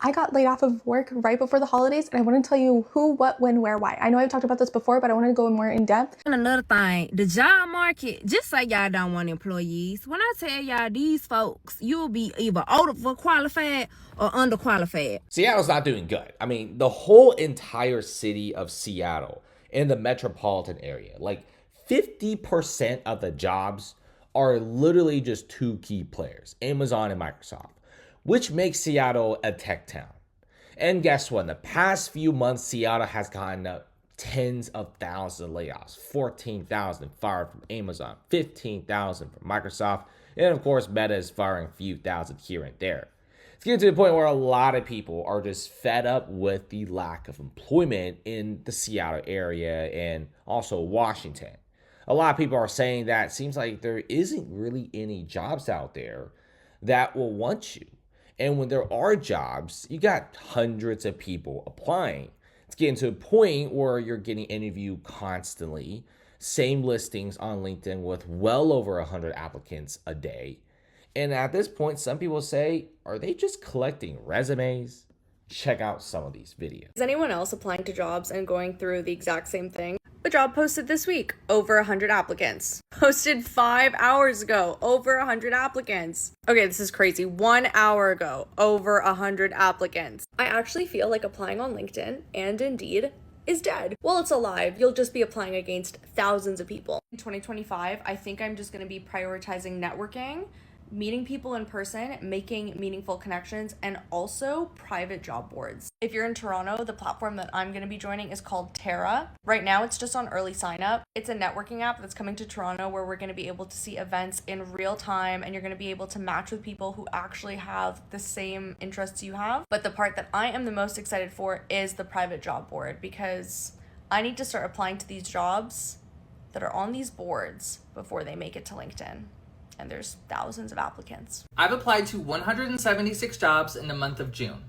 I got laid off of work right before the holidays, and I want to tell you who, what, when, where, why. I know I've talked about this before, but I want to go more in depth. And another thing, the job market, just say y'all don't want employees. When I tell y'all these folks, you'll be either overqualified or underqualified. Seattle's not doing good. I mean, the whole entire city of Seattle in the metropolitan area, like 50% of the jobs are literally just two key players, Amazon and Microsoft, which makes Seattle a tech town. And guess what? In the past few months, Seattle has gotten up tens of thousands of layoffs, 14,000 fired from Amazon, 15,000 from Microsoft, and of course, Meta is firing a few thousand here and there. It's getting to the point where a lot of people are just fed up with the lack of employment in the Seattle area and also Washington. A lot of people are saying that it seems like there isn't really any jobs out there that will want you. And when there are jobs, you got hundreds of people applying. It's getting to a point where you're getting interviewed constantly. Same listings on LinkedIn with well over 100 applicants a day. And at this point, some people say, are they just collecting resumes? Check out some of these videos. Is anyone else applying to jobs and going through the exact same thing? A job posted this week, over 100 applicants. Posted 5 hours ago, over 100 applicants. Okay, this is crazy. 1 hour ago, over 100 applicants. I actually feel like applying on LinkedIn and Indeed is dead. Well, it's alive. You'll just be applying against thousands of people. In 2025, I think I'm just going to be prioritizing networking, meeting people in person, making meaningful connections, and also private job boards. If you're in Toronto, the platform that I'm going to be joining is called Terra. Right now, it's just on early sign up. It's a networking app that's coming to Toronto where we're going to be able to see events in real time, and you're going to be able to match with people who actually have the same interests you have. But the part that I am the most excited for is the private job board, because I need to start applying to these jobs that are on these boards before they make it to LinkedIn. And there's thousands of applicants. I've applied to 176 jobs in the month of June.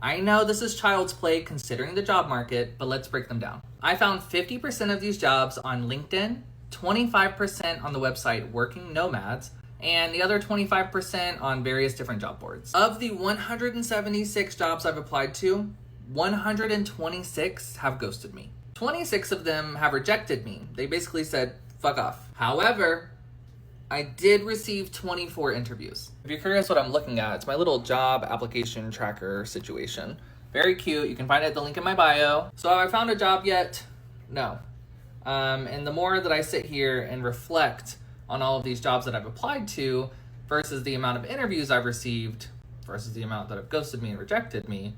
I know this is child's play considering the job market, but let's break them down. I found 50% of these jobs on LinkedIn, 25% on the website Working Nomads, and the other 25% on various different job boards. Of the 176 jobs I've applied to, 126 have ghosted me. 26 of them have rejected me. They basically said, fuck off. However, I did receive 24 interviews. If you're curious what I'm looking at, it's my little job application tracker situation. Very cute. You can find it at the link in my bio. So have I found a job yet? No. And the more that I sit here and reflect on all of these jobs that I've applied to versus the amount of interviews I've received versus the amount that have ghosted me and rejected me,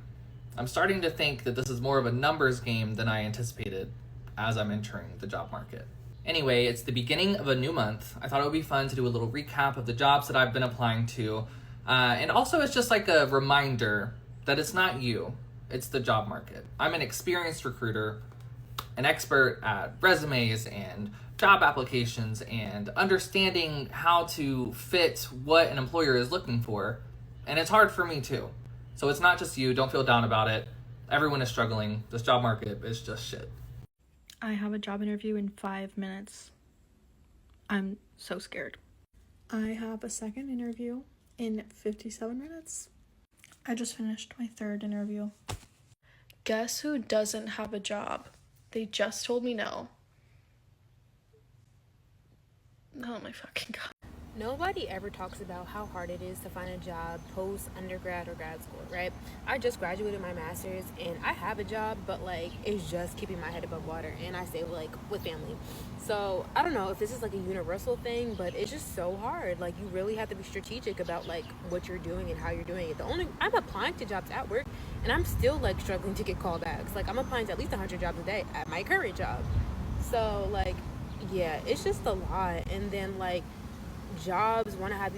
I'm starting to think that this is more of a numbers game than I anticipated as I'm entering the job market. Anyway, it's the beginning of a new month. I thought it would be fun to do a little recap of the jobs that I've been applying to. And also it's just like a reminder that it's not you, it's the job market. I'm an experienced recruiter, an expert at resumes and job applications and understanding how to fit what an employer is looking for. And it's hard for me too. So it's not just you, don't feel down about it. Everyone is struggling. This job market is just shit. I have a job interview in 5 minutes. I'm so scared. I have a second interview in 57 minutes. I just finished my third interview. Guess who doesn't have a job? They just told me no. Oh my fucking god. Nobody ever talks about how hard it is to find a job post undergrad or grad school, right? I just graduated my master's and I have a job, but like it's just keeping my head above water, and I stay like with family. So I don't know if this is like a universal thing, but it's just so hard. Like you really have to be strategic about like what you're doing and how you're doing it. I'm applying to jobs at work and I'm still like struggling to get callbacks. Like I'm applying to at least 100 jobs a day at my current job. So like, yeah, it's just a lot. And then like jobs want to have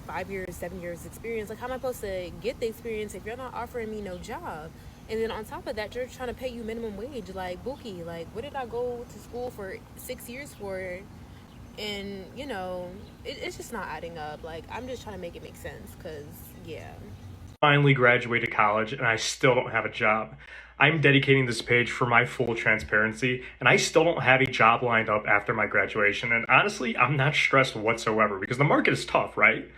5 years, 7 years experience. Like how am I supposed to get the experience if you're not offering me no job? And then on top of that, you're trying to pay you minimum wage. Like Buki, like what did I go to school for 6 years for? And you know, it's just not adding up. Like I'm just trying to make it make sense, because yeah. Finally graduated college and I still don't have a job. I'm dedicating this page for my full transparency, and I still don't have a job lined up after my graduation. And honestly, I'm not stressed whatsoever because the market is tough, right?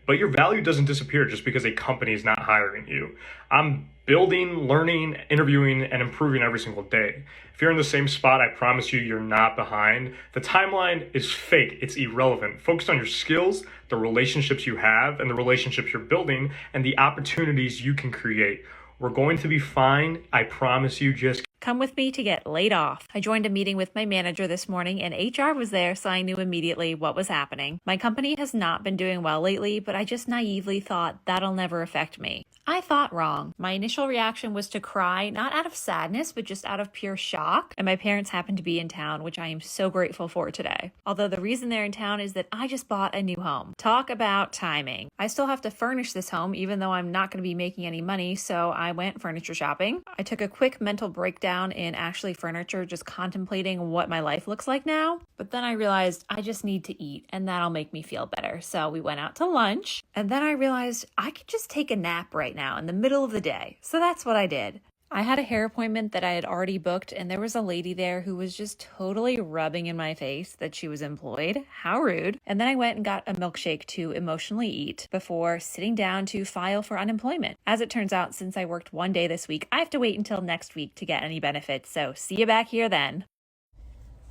But your value doesn't disappear just because a company is not hiring you. I'm building, learning, interviewing, and improving every single day. If you're in the same spot, I promise you, you're not behind. The timeline is fake. It's irrelevant. Focus on your skills, the relationships you have, and the relationships you're building, and the opportunities you can create. We're going to be fine. I promise you. Just come with me to get laid off. I joined a meeting with my manager this morning and HR was there, so I knew immediately what was happening. My company has not been doing well lately, but I just naively thought that'll never affect me. I thought wrong. My initial reaction was to cry, not out of sadness, but just out of pure shock. And my parents happened to be in town, which I am so grateful for today. Although the reason they're in town is that I just bought a new home. Talk about timing. I still have to furnish this home, even though I'm not going to be making any money, so I went furniture shopping. I took a quick mental breakdown in actually furniture, just contemplating what my life looks like now. But then I realized I just need to eat, and that'll make me feel better. So we went out to lunch, and then I realized I could just take a nap right now in the middle of the day. So that's what I did. I had a hair appointment that I had already booked, and there was a lady there who was just totally rubbing in my face that she was employed. How rude. And then I went and got a milkshake to emotionally eat before sitting down to file for unemployment. As it turns out, since I worked one day this week, I have to wait until next week to get any benefits. So see you back here then.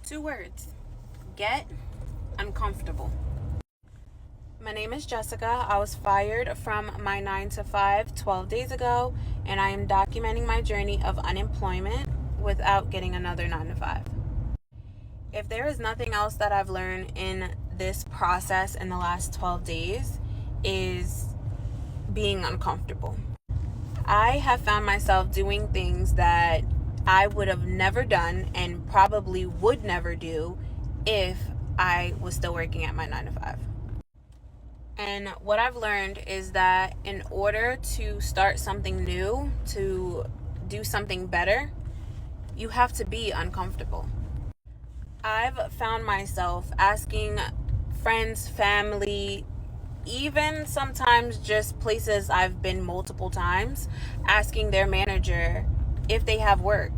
2 words. Get uncomfortable. My name is Jessica. I was fired from my 9-to-5 12 days ago, and I am documenting my journey of unemployment without getting another 9-to-5. If there is nothing else that I've learned in this process in the last 12 days is being uncomfortable. I have found myself doing things that I would have never done and probably would never do if I was still working at my 9-to-5. And what I've learned is that in order to start something new, to do something better, you have to be uncomfortable. I've found myself asking friends, family, even sometimes just places I've been multiple times, asking their manager if they have work.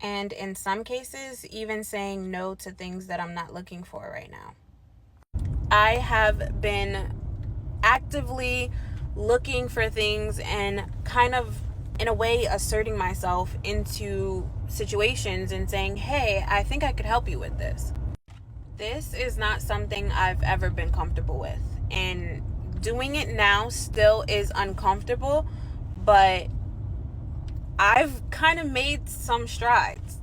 And in some cases, even saying no to things that I'm not looking for right now. I have been actively looking for things and kind of, in a way, asserting myself into situations and saying, hey, I think I could help you with this. This is not something I've ever been comfortable with. And doing it now still is uncomfortable, but I've kind of made some strides.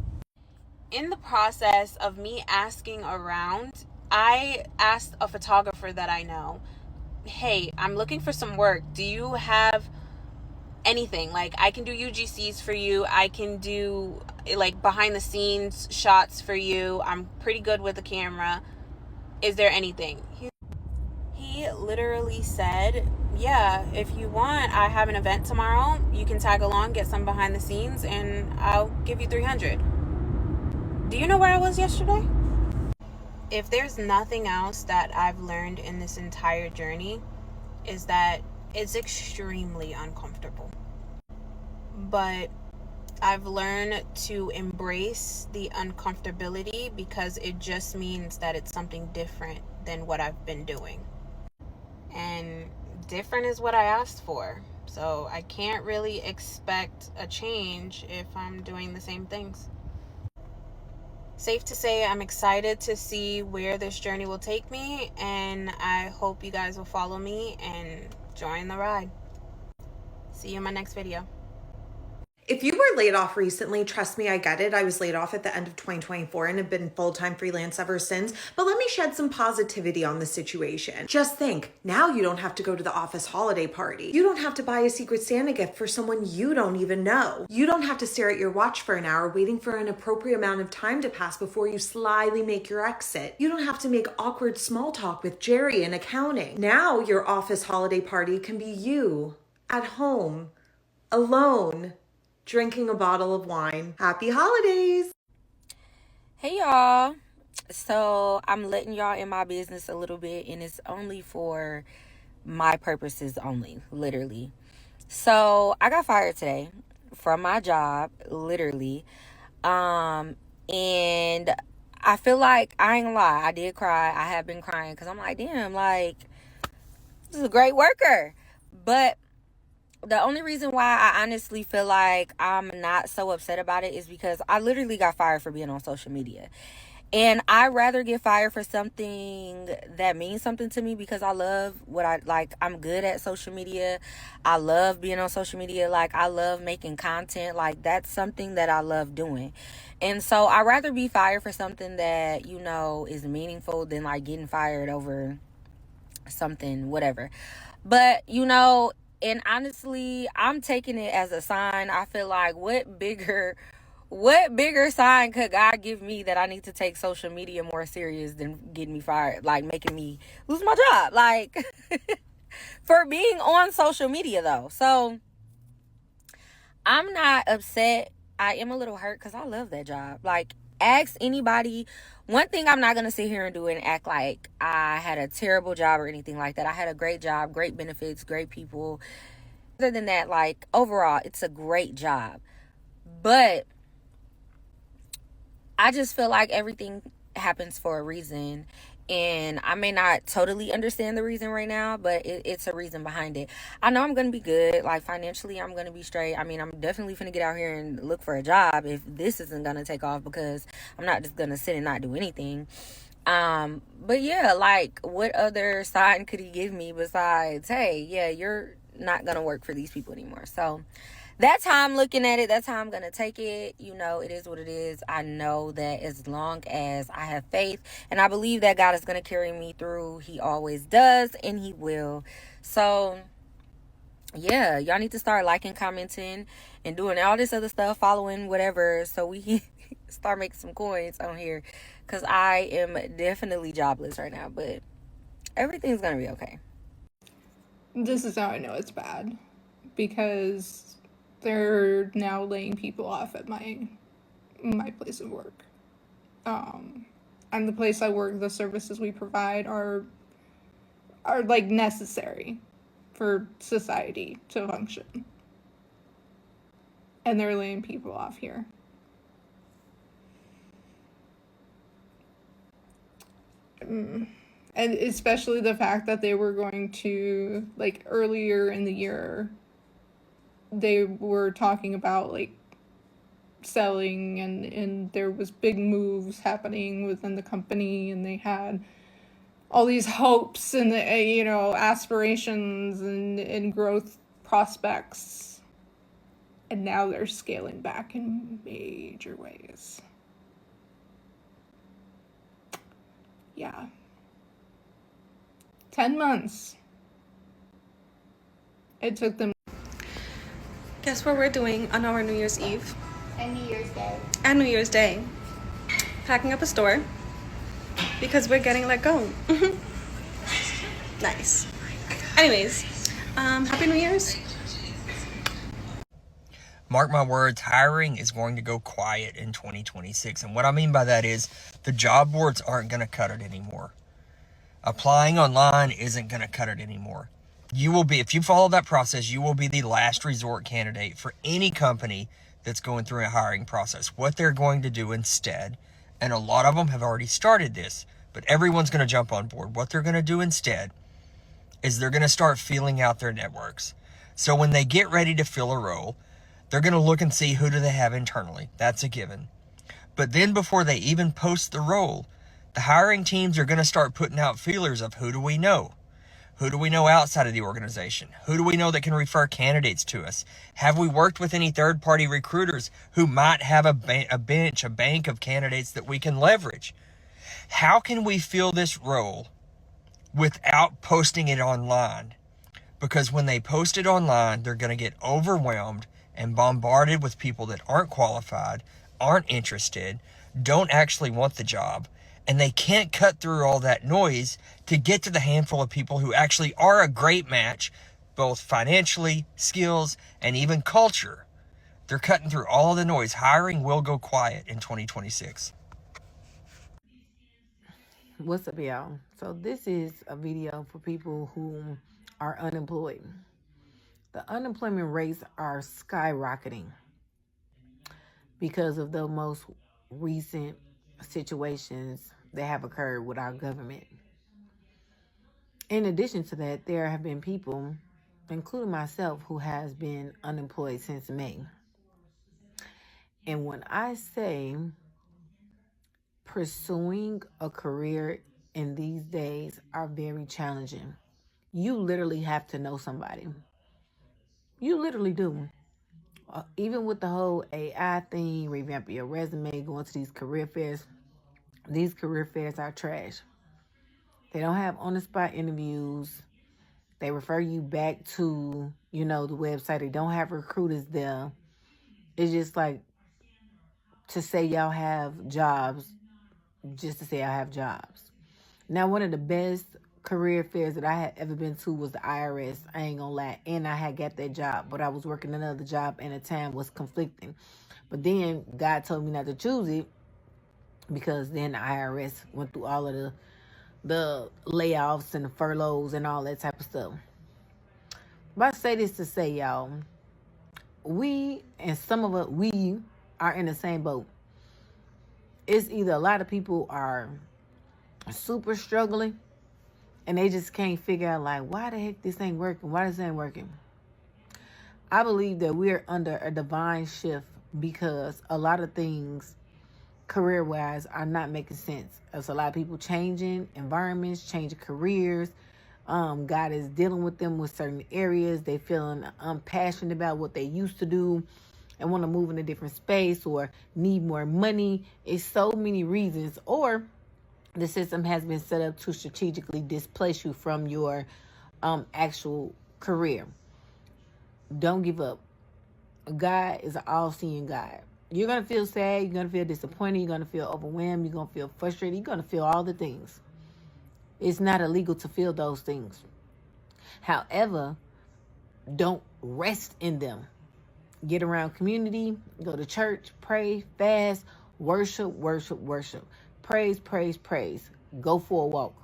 In the process of me asking around, I asked a photographer that I know, hey, I'm looking for some work. Do you have anything? Like, I can do UGCs for you. I can do like behind the scenes shots for you. I'm pretty good with the camera. Is there anything? He literally said, yeah, if you want, I have an event tomorrow. You can tag along, get some behind the scenes, and I'll give you $300. Do you know where I was yesterday? If there's nothing else that I've learned in this entire journey, is that it's extremely uncomfortable. But I've learned to embrace the uncomfortability because it just means that it's something different than what I've been doing. And different is what I asked for. So I can't really expect a change if I'm doing the same things. Safe to say, I'm excited to see where this journey will take me, and I hope you guys will follow me and join the ride. See you in my next video. If you were laid off recently, trust me, I get it. I was laid off at the end of 2024 and have been full-time freelance ever since. But let me shed some positivity on the situation. Just think, now you don't have to go to the office holiday party. You don't have to buy a Secret Santa gift for someone you don't even know. You don't have to stare at your watch for an hour waiting for an appropriate amount of time to pass before you slyly make your exit. You don't have to make awkward small talk with Jerry in accounting. Now your office holiday party can be you, at home, alone, drinking a bottle of wine. Happy holidays! Hey y'all. So I'm letting y'all in my business a little bit, and it's only for my purposes only, literally. So I got fired today from my job, literally. And I feel like, I ain't gonna lie, I did cry. I have been crying because I'm like, damn, like, is a great worker. But the only reason why I honestly feel like I'm not so upset about it is because I literally got fired for being on social media. And I'd rather get fired for something that means something to me, because I love what I like. I'm good at social media. I love being on social media. Like, I love making content. Like, that's something that I love doing. And so I'd rather be fired for something that, is meaningful than like getting fired over something, whatever. But, and honestly, I'm taking it as a sign. I feel like what bigger sign could God give me that I need to take social media more serious than getting me fired, like making me lose my job, like for being on social media though. So I'm not upset. I am a little hurt because I love that job. Like, ask anybody. One thing I'm not going to sit here and do and act like I had a terrible job or anything like that. I had a great job, great benefits, great people. Other than that, like, overall, it's a great job. But I just feel like everything happens for a reason. And I may not totally understand the reason right now, but it's a reason behind it. I know I'm going to be good. Like, financially, I'm going to be straight. I mean, I'm definitely going to get out here and look for a job if this isn't going to take off, because I'm not just going to sit and not do anything. But yeah, like, what other sign could he give me besides, hey, yeah, you're not going to work for these people anymore? So that's how I'm looking at it. That's how I'm going to take it. It is what it is. I know that as long as I have faith and I believe that God is going to carry me through, he always does, and he will. So yeah, y'all need to start liking, commenting, and doing all this other stuff, following whatever, so we can start making some coins on here, because I am definitely jobless right now, but everything's going to be okay. This is how I know it's bad, because they're now laying people off at my place of work. And the place I work, the services we provide are like necessary for society to function. And they're laying people off here. And especially the fact that they were going to, like, earlier in the year, they were talking about, like, selling, and there was big moves happening within the company, and they had all these hopes and aspirations and growth prospects, and now they're scaling back in major ways. Yeah. 10 months it took them. Guess what we're doing on our New Year's Eve? And New Year's Day. And New Year's Day. Packing up a store because we're getting let go. Nice. Anyways, Happy New Year's. Mark my words, hiring is going to go quiet in 2026. And what I mean by that is the job boards aren't going to cut it anymore. Applying online isn't going to cut it anymore. If you follow that process, you will be the last resort candidate for any company that's going through a hiring process. What they're going to do instead, and a lot of them have already started this, but everyone's going to jump on board. What they're going to do instead is they're going to start feeling out their networks. So when they get ready to fill a role, they're going to look and see who do they have internally. That's a given. But then before they even post the role, the hiring teams are going to start putting out feelers of who do we know? Who do we know outside of the organization? Who do we know that can refer candidates to us? Have we worked with any third-party recruiters who might have a bank of candidates that we can leverage? How can we fill this role without posting it online? Because when they post it online, they're going to get overwhelmed and bombarded with people that aren't qualified, aren't interested, don't actually want the job, and they can't cut through all that noise to get to the handful of people who actually are a great match, both financially, skills, and even culture. They're cutting through all the noise. Hiring will go quiet in 2026. What's up, y'all? So this is a video for people who are unemployed. The unemployment rates are skyrocketing because of the most recent situations that have occurred with our government. In addition to that, there have been people, including myself, who has been unemployed since May. And when I say pursuing a career in these days are very challenging, you literally have to know somebody. You literally do. Even with the whole AI thing, revamp your resume, going to these career fairs are trash. They don't have on-the-spot interviews. They refer you back to, the website. They don't have recruiters there. It's just like to say y'all have jobs, just to say I have jobs. Now, one of the best career fairs that I had ever been to was the IRS. I ain't gonna lie. And I had got that job, but I was working another job and the time was conflicting. But then God told me not to choose it because then the IRS went through all of the layoffs and the furloughs and all that type of stuff. But I say this to say, y'all, we are in the same boat. It's either a lot of people are super struggling and they just can't figure out, like, why the heck this ain't working? Why this ain't working? I believe that we're under a divine shift because a lot of things career-wise are not making sense. There's a lot of people changing environments, changing careers. God is dealing with them with certain areas. They feeling unpassionate about what they used to do and want to move in a different space or need more money. It's so many reasons. Or the system has been set up to strategically displace you from your actual career. Don't give up. God is an all-seeing God. You're going to feel sad. You're going to feel disappointed. You're going to feel overwhelmed. You're going to feel frustrated. You're going to feel all the things. It's not illegal to feel those things. However, don't rest in them. Get around community. Go to church. Pray. Fast. Worship, worship, worship. Praise, praise, praise. Go for a walk.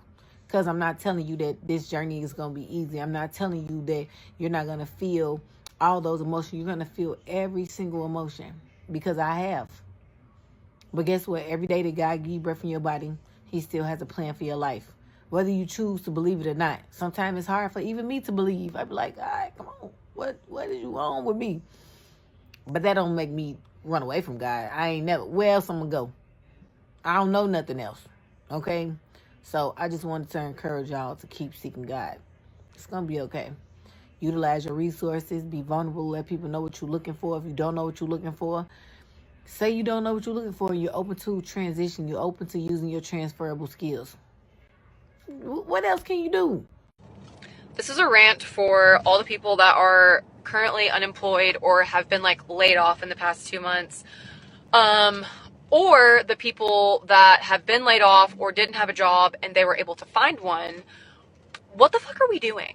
Because I'm not telling you that this journey is going to be easy. I'm not telling you that you're not going to feel all those emotions. You're going to feel every single emotion. Because I have. But guess what? Every day that God gives you breath in your body, He still has a plan for your life. Whether you choose to believe it or not. Sometimes it's hard for even me to believe. I be like, all right, come on. What is you on with me? But that don't make me run away from God. I ain't never. Where else I'm going to go? I don't know nothing else. Okay? So I just wanted to encourage y'all to keep seeking God. It's going to be okay. Utilize your resources. Be vulnerable. Let people know what you're looking for. If you don't know what you're looking for, say you don't know what you're looking for. You're open to transition. You're open to using your transferable skills. What else can you do? This is a rant for all the people that are currently unemployed or have been laid off in the past 2 months. Or the people that have been laid off or didn't have a job and they were able to find one. What the fuck are we doing?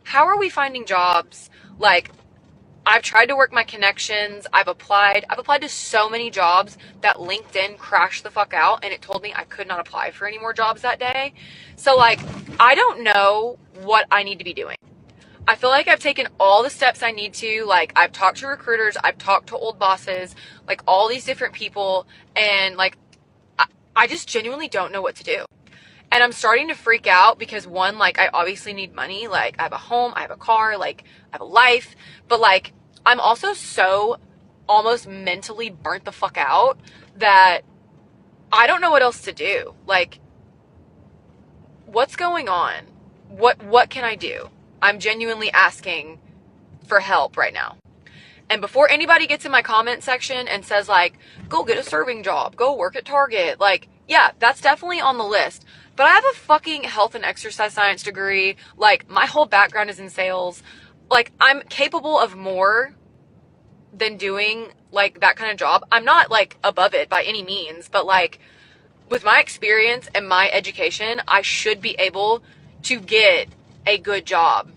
How are we finding jobs? I've tried to work my connections. I've applied to so many jobs that LinkedIn crashed the fuck out and it told me I could not apply for any more jobs that day. So I don't know what I need to be doing. I feel like I've taken all the steps I need to. I've talked to recruiters, I've talked to old bosses, all these different people, and I just genuinely don't know what to do. And I'm starting to freak out because one, I obviously need money. I have a home, I have a car, I have a life, but I'm also so almost mentally burnt the fuck out that I don't know what else to do. What's going on? What can I do? I'm genuinely asking for help right now. And before anybody gets in my comment section and says go get a serving job, go work at Target, yeah, that's definitely on the list. But I have a fucking health and exercise science degree. My whole background is in sales. I'm capable of more than doing that kind of job. I'm not above it by any means, but with my experience and my education, I should be able to get a good job.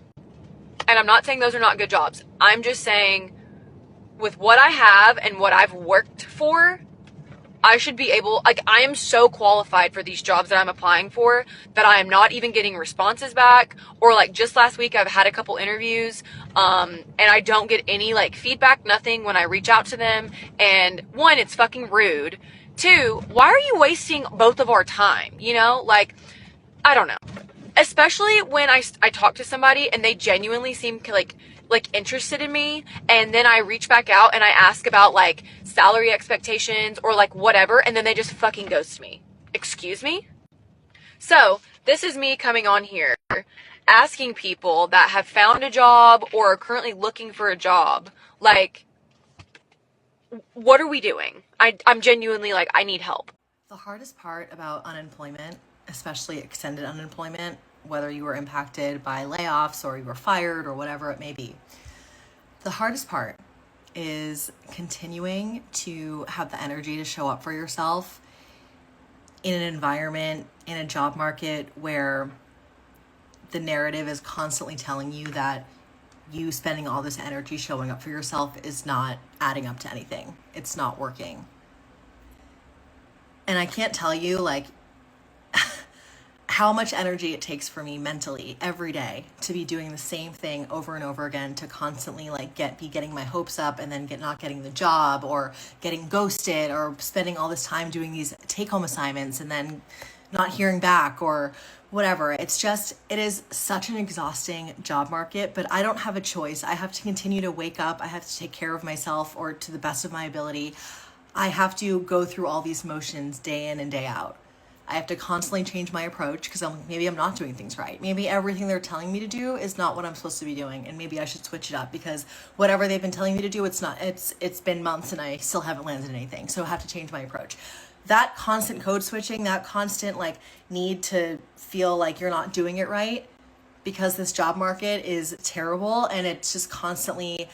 And I'm not saying those are not good jobs. I'm just saying with what I have and what I've worked for, I should be able, I am so qualified for these jobs that I'm applying for that I am not even getting responses back. Or just last week, I've had a couple interviews, and I don't get any feedback, nothing when I reach out to them. And one, it's fucking rude. Two, why are you wasting both of our time? I don't know. especially when I talk to somebody and they genuinely seem like interested in me, and then I reach back out and I ask about like salary expectations or like whatever, and then they just fucking ghost me. Excuse me? So this is me coming on here asking people that have found a job or are currently looking for a job, like, what are we doing? I'm genuinely like, I need help. The hardest part about unemployment, especially extended unemployment, whether you were impacted by layoffs or you were fired or whatever it may be, the hardest part is continuing to have the energy to show up for yourself in an environment, in a job market where the narrative is constantly telling you that you spending all this energy showing up for yourself is not adding up to anything. It's not working. And I can't tell you like how much energy it takes for me mentally every day to be doing the same thing over and over again, to constantly like be getting my hopes up and then not getting the job, or getting ghosted, or spending all this time doing these take-home assignments and then not hearing back or whatever. It is such an exhausting job market, but I don't have a choice. I have to continue to wake up. I have to take care of myself, or to the best of my ability. I have to go through all these motions day in and day out. I have to constantly change my approach because maybe I'm not doing things right. Maybe everything they're telling me to do is not what I'm supposed to be doing, and maybe I should switch it up because whatever they've been telling me to do, it's been months and I still haven't landed anything. So I have to change my approach. That constant code switching, that constant like need to feel like you're not doing it right because this job market is terrible and it's just constantly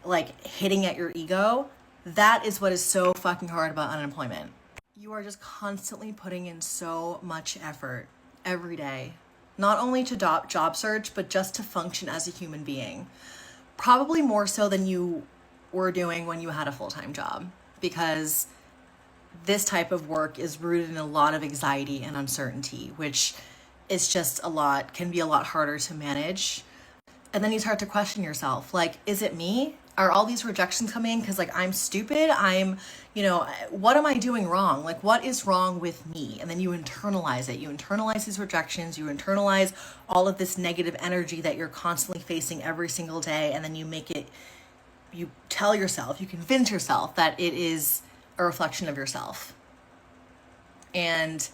like hitting at your ego. That is what is so fucking hard about unemployment. You are just constantly putting in so much effort every day, not only to job search, but just to function as a human being. Probably more so than you were doing when you had a full-time job, because this type of work is rooted in a lot of anxiety and uncertainty, which is just can be a lot harder to manage. And then you start to question yourself, like, is it me? Are all these rejections coming because like I'm stupid? What am I doing wrong? Like, what is wrong with me? And then you internalize it. You internalize these rejections. You internalize all of this negative energy that you're constantly facing every single day. And then you tell yourself, you convince yourself that it is a reflection of yourself. And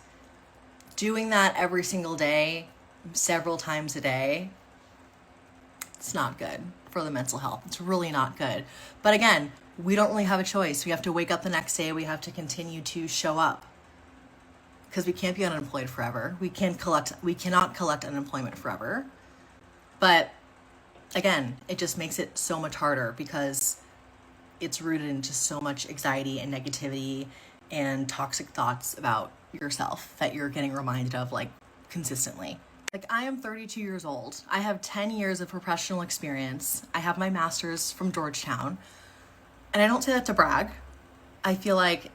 doing that every single day, several times a day, it's not good for the mental health. It's really not good. But again, we don't really have a choice. We have to wake up the next day. We have to continue to show up because we can't be unemployed forever. We cannot collect unemployment forever. But again, it just makes it so much harder because it's rooted in just so much anxiety and negativity and toxic thoughts about yourself that you're getting reminded of like consistently. Like, I am 32 years old. I have 10 years of professional experience. I have my master's from Georgetown. And I don't say that to brag. I feel like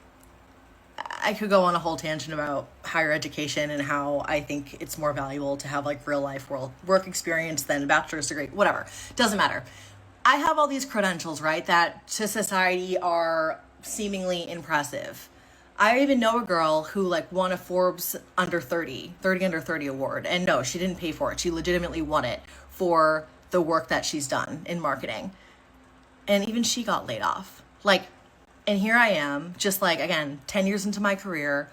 I could go on a whole tangent about higher education and how I think it's more valuable to have like real life work experience than a bachelor's degree, whatever. Doesn't matter. I have all these credentials, right, that to society are seemingly impressive. I even know a girl who like won a Forbes under 30 under 30 award. And no, she didn't pay for it. She legitimately won it for the work that she's done in marketing. And even she got laid off. And here I am, just like, again, 10 years into my career,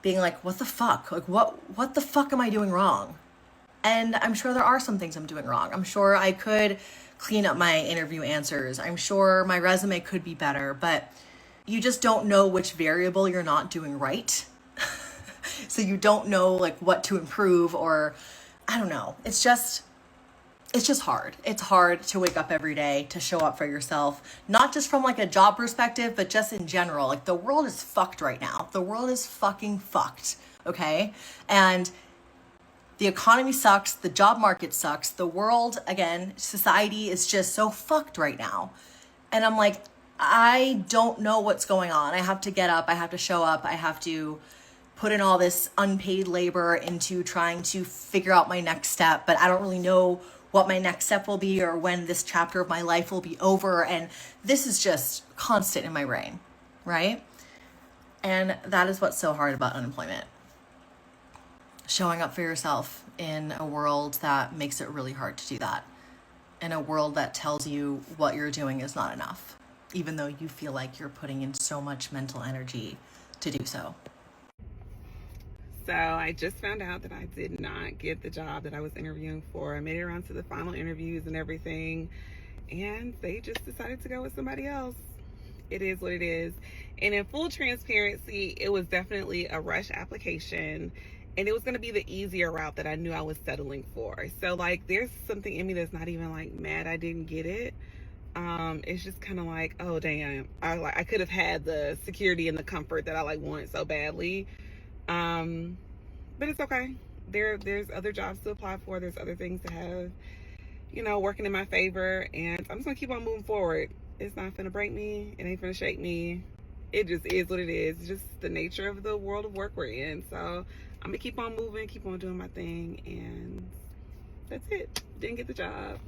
being like, what the fuck? Like, what the fuck am I doing wrong? And I'm sure there are some things I'm doing wrong. I'm sure I could clean up my interview answers. I'm sure my resume could be better, but you just don't know which variable you're not doing right. So you don't know like what to improve, or I don't know. It's just hard. It's hard to wake up every day, to show up for yourself, not just from like a job perspective, but just in general. Like, the world is fucked right now. The world is fucking fucked. Okay. And the economy sucks. The job market sucks. The world, again, society is just so fucked right now. And I'm like, I don't know what's going on. I have to get up. I have to show up. I have to put in all this unpaid labor into trying to figure out my next step, but I don't really know what my next step will be or when this chapter of my life will be over. And this is just constant in my brain, right? And that is what's so hard about unemployment. showing up for yourself in a world that makes it really hard to do that, in a world that tells you what you're doing is not enough, even though you feel like you're putting in so much mental energy to do so. So I just found out that I did not get the job that I was interviewing for. I made it around to the final interviews and everything, and they just decided to go with somebody else. It is what it is. And in full transparency, it was definitely a rush application, and it was going to be the easier route that I knew I was settling for. So like, there's something in me that's not even like mad I didn't get it. It's just kind of like, oh damn, I could have had the security and the comfort that I like wanted so badly. But it's okay. There's other jobs to apply for. There's other things to have, working in my favor, and I'm just gonna keep on moving forward. It's not gonna break me. It ain't gonna shake me. It just is what it is. It's just the nature of the world of work we're in. So I'm gonna keep on moving, keep on doing my thing, and that's it. Didn't get the job.